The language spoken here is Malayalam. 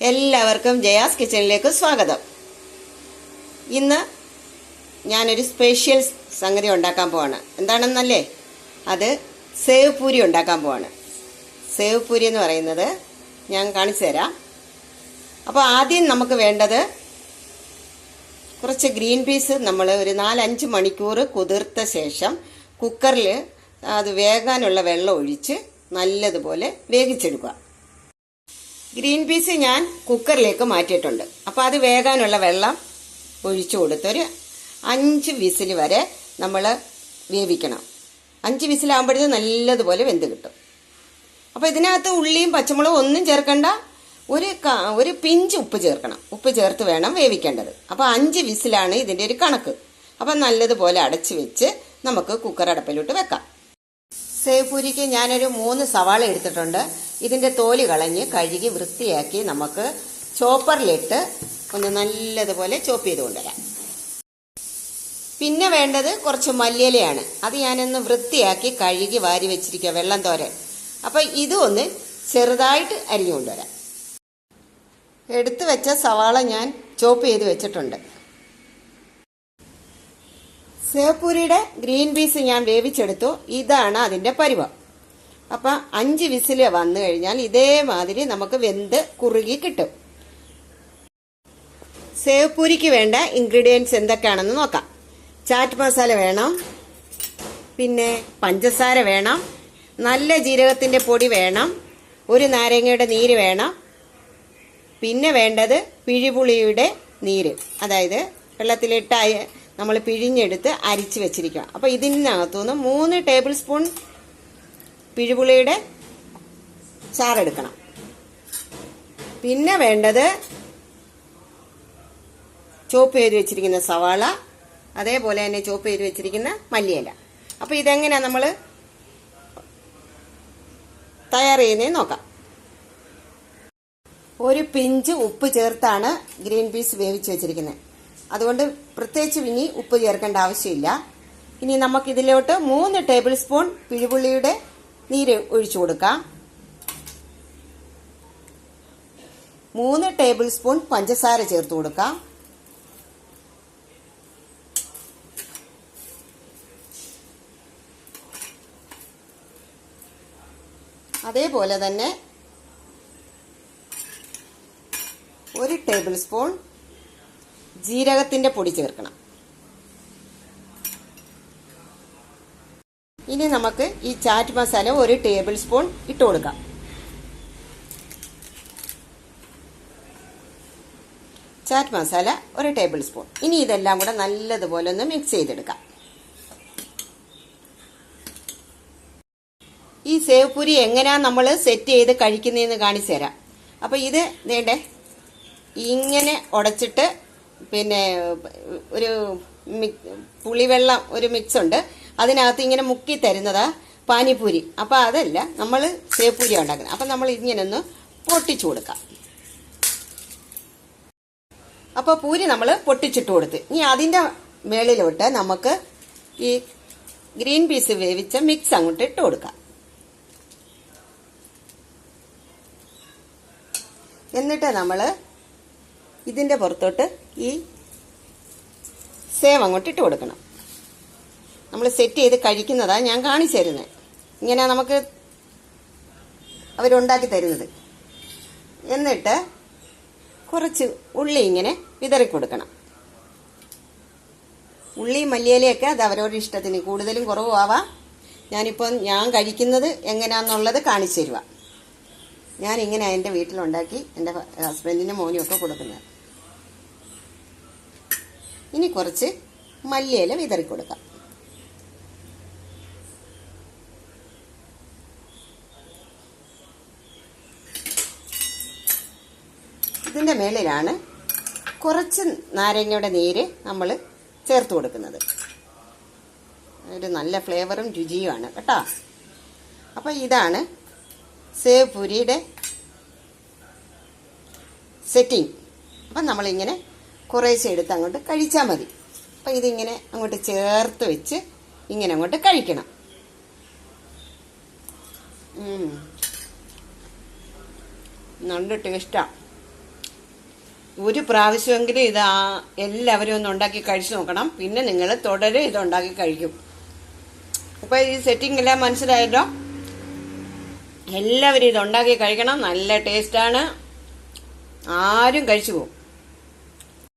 എല്ലാവർക്കും ജയാസ് കിച്ചണിലേക്ക് സ്വാഗതം. ഇന്ന് ഞാനൊരു സ്പെഷ്യൽ സംഗതി ഉണ്ടാക്കാൻ പോവാണ്. എന്താണെന്നല്ലേ? അത് സേവ് പൂരി ഉണ്ടാക്കാൻ പോവാണ്. സേവ് പൂരി എന്ന് പറയുന്നത് ഞാൻ കാണിച്ചു തരാം. അപ്പോൾ ആദ്യം നമുക്ക് വേണ്ടത് കുറച്ച് ഗ്രീൻ പീസ് നമ്മൾ ഒരു 4-5 മണിക്കൂർ കുതിർത്ത ശേഷം കുക്കറിൽ അത് വേകാനുള്ള വെള്ളം ഒഴിച്ച് നല്ലതുപോലെ വേവിച്ചെടുക്കുക. ഗ്രീൻ പീസ് ഞാൻ കുക്കറിലേക്ക് മാറ്റിയിട്ടുണ്ട്. അപ്പോൾ അത് വേകാനുള്ള വെള്ളം ഒഴിച്ചു കൊടുത്തൊരു 5 വിസിൽ വരെ നമ്മൾ വേവിക്കണം. 5 വിസിലാകുമ്പോഴത്തേക്കും നല്ലതുപോലെ വെന്ത് കിട്ടും. അപ്പോൾ ഇതിനകത്ത് ഉള്ളിയും പച്ചമുളകും ഒന്നും ചേർക്കണ്ട, ഒരു പിഞ്ച് ഉപ്പ് ചേർക്കണം. ഉപ്പ് ചേർത്ത് വേണം വേവിക്കേണ്ടത്. അപ്പോൾ 5 വിസിലാണ് ഇതിൻ്റെ ഒരു കണക്ക്. അപ്പം നല്ലതുപോലെ അടച്ചു വെച്ച് നമുക്ക് കുക്കർ അടപ്പിലോട്ട് വെക്കാം. സേവ് പൂരിക്ക് ഞാനൊരു 3 സവാള എടുത്തിട്ടുണ്ട്. ഇതിൻ്റെ തോല് കളഞ്ഞ് കഴുകി വൃത്തിയാക്കി നമുക്ക് ചോപ്പറിലിട്ട് ഒന്ന് നല്ലതുപോലെ ചോപ്പ് ചെയ്ത് കൊണ്ടുവരാം. പിന്നെ വേണ്ടത് കുറച്ച് മല്ലിയിലയാണ്. അത് ഞാനൊന്ന് വൃത്തിയാക്കി കഴുകി വാരി വെച്ചിരിക്കുക, വെള്ളം തോരൻ. അപ്പം ഇതും ഒന്ന് ചെറുതായിട്ട് അരിഞ്ഞു കൊണ്ടുവരാം. എടുത്തു വെച്ച സവാള ഞാൻ ചോപ്പ് ചെയ്ത് വെച്ചിട്ടുണ്ട്. സേവ് പൂരിയുടെ ഗ്രീൻ പീസ് ഞാൻ വേവിച്ചെടുത്തു. ഇതാണ് അതിൻ്റെ പരുവം. അപ്പം 5 വിസിൽ വന്നു കഴിഞ്ഞാൽ ഇതേമാതിരി നമുക്ക് വെന്ത് കുറുകി കിട്ടും. സേവ് പൂരിക്ക് വേണ്ട ഇൻഗ്രീഡിയൻസ് എന്തൊക്കെയാണെന്ന് നോക്കാം. ചാറ്റ് മസാല വേണം, പിന്നെ പഞ്ചസാര വേണം, നല്ല ജീരകത്തിൻ്റെ പൊടി വേണം, ഒരു നാരങ്ങയുടെ നീര് വേണം, പിന്നെ വേണ്ടത് പിഴിപുളിയുടെ നീര്, അതായത് വെള്ളത്തിലിട്ട് നമ്മൾ പിഴിഞ്ഞെടുത്ത് അരിച്ച് വെച്ചിരിക്കുക. അപ്പോൾ ഇതിനകത്തുനിന്ന് 3 ടേബിൾ സ്പൂൺ പിഴിപുളിയുടെ ചാറെടുക്കണം. പിന്നെ വേണ്ടത് ചോപ്പ് ചെയ്ത് വെച്ചിരിക്കുന്ന സവാള, അതേപോലെ തന്നെ ചോപ്പ് ചെയ്ത് വെച്ചിരിക്കുന്ന മല്ലിയില. അപ്പോൾ ഇതെങ്ങനെയാണ് നമ്മൾ തയ്യാർ ചെയ്യുന്നതെന്ന് നോക്കാം. ഒരു പിഞ്ച് ഉപ്പ് ചേർത്താണ് ഗ്രീൻ പീസ് വേവിച്ച് വെച്ചിരിക്കുന്നത്. അതുകൊണ്ട് പ്രത്യേകിച്ച് ഇനി ഉപ്പ് ചേർക്കേണ്ട ആവശ്യമില്ല. ഇനി നമുക്കിതിലോട്ട് 3 ടേബിൾ സ്പൂൺ പിഴിപുള്ളിയുടെ നീര് ഒഴിച്ചു കൊടുക്കാം. 3 ടേബിൾ സ്പൂൺ പഞ്ചസാര ചേർത്ത് കൊടുക്കാം. അതേപോലെ തന്നെ 1 ടേബിൾ സ്പൂൺ ജീരകത്തിന്റെ പൊടി ചേർക്കണം. ഇനി നമുക്ക് ഈ ചാറ്റ് മസാല 1 ടേബിൾ സ്പൂൺ ഇട്ട് കൊടുക്കാം. Chat masala 1 table spoon. ഇനി ഇതെല്ലാം കൂടെ നല്ലതുപോലെ ഒന്ന് മിക്സ് ചെയ്തെടുക്കാം. ഈ സേവ് പൂരി എങ്ങനെയാണ് നമ്മൾ സെറ്റ് ചെയ്ത് കഴിക്കുന്നതെന്ന് കാണിച്ചു തരാം. അപ്പോൾ ഇത് വേണ്ടേ ഇങ്ങനെ ഉടച്ചിട്ട് പിന്നെ ഒരു പുളിവെള്ളം ഒരു മിക്സ് ഉണ്ട്, അതിനകത്ത് ഇങ്ങനെ മുക്കി തരുന്നതാ പാനിപ്പൂരി. അപ്പോൾ അതല്ല, നമ്മൾ സേവ് പൂരി ഉണ്ടാക്കുന്നത്. അപ്പം നമ്മൾ ഇങ്ങനെ ഒന്ന് പൊട്ടിച്ചു കൊടുക്കാം. അപ്പോൾ പൂരി നമ്മൾ പൊട്ടിച്ചിട്ട് കൊടുത്ത് ഇനി അതിൻ്റെ മേളിലോട്ട് നമുക്ക് ഈ ഗ്രീൻ പീസ് വേവിച്ച മിക്സ് അങ്ങോട്ട് ഇട്ട് കൊടുക്കാം. എന്നിട്ട് നമ്മൾ ഇതിൻ്റെ പുറത്തോട്ട് ഈ സേവ് അങ്ങോട്ട് ഇട്ട് കൊടുക്കണം. നമ്മൾ സെറ്റ് ചെയ്ത് കഴിക്കുന്നതാണ് ഞാൻ കാണിച്ചു തരുന്നത്. ഇങ്ങനെ നമുക്ക് അവരുണ്ടാക്കി തരുന്നത്. എന്നിട്ട് കുറച്ച് ഉള്ളി ഇങ്ങനെ വിതറി കൊടുക്കണം. ഉള്ളി മല്ലിയിലയൊക്കെ അത് അവരവരുടെ ഇഷ്ടത്തിന് കൂടുതലും കുറവും ആവാം. ഞാൻ കഴിക്കുന്നത് എങ്ങനെയാണെന്നുള്ളത് കാണിച്ചു തരുക. ഞാനിങ്ങനെ എൻ്റെ വീട്ടിലുണ്ടാക്കി എൻ്റെ ഹസ്ബൻഡിനും മോനും ഒക്കെ കൊടുക്കുന്നത്. ഇനി കുറച്ച് മല്ലിയില വിതറി കൊടുക്കാം. ഇതിൻ്റെ മേളിലാണ് കുറച്ച് നാരങ്ങയുടെ നീര് നമ്മൾ ചേർത്ത് കൊടുക്കുന്നത്. ഒരു നല്ല ഫ്ലേവറും രുചിയുമാണ് കേട്ടോ. അപ്പോൾ ഇതാണ് സേവ് പൂരിയുടെ സെറ്റിംഗ്. അപ്പം നമ്മളിങ്ങനെ കുറേശ്ശെ എടുത്ത് അങ്ങോട്ട് കഴിച്ചാൽ മതി. അപ്പം ഇതിങ്ങനെ അങ്ങോട്ട് ചേർത്ത് വെച്ച് ഇങ്ങനെ അങ്ങോട്ട് കഴിക്കണം. നല്ല ടേസ്റ്റാണ്. ഒരു പ്രാവശ്യമെങ്കിലും ഇത് എല്ലാവരും ഒന്ന് ഉണ്ടാക്കി കഴിച്ചു നോക്കണം. പിന്നെ നിങ്ങൾ തുടരെ ഇത് ഉണ്ടാക്കി കഴിക്കും. അപ്പോൾ ഈ സെറ്റിംഗ് എല്ലാം മനസ്സിലായല്ലോ. എല്ലാവരും ഇത് ഉണ്ടാക്കി കഴിക്കണം. നല്ല ടേസ്റ്റാണ്. ആരും കഴിച്ചു പോകും.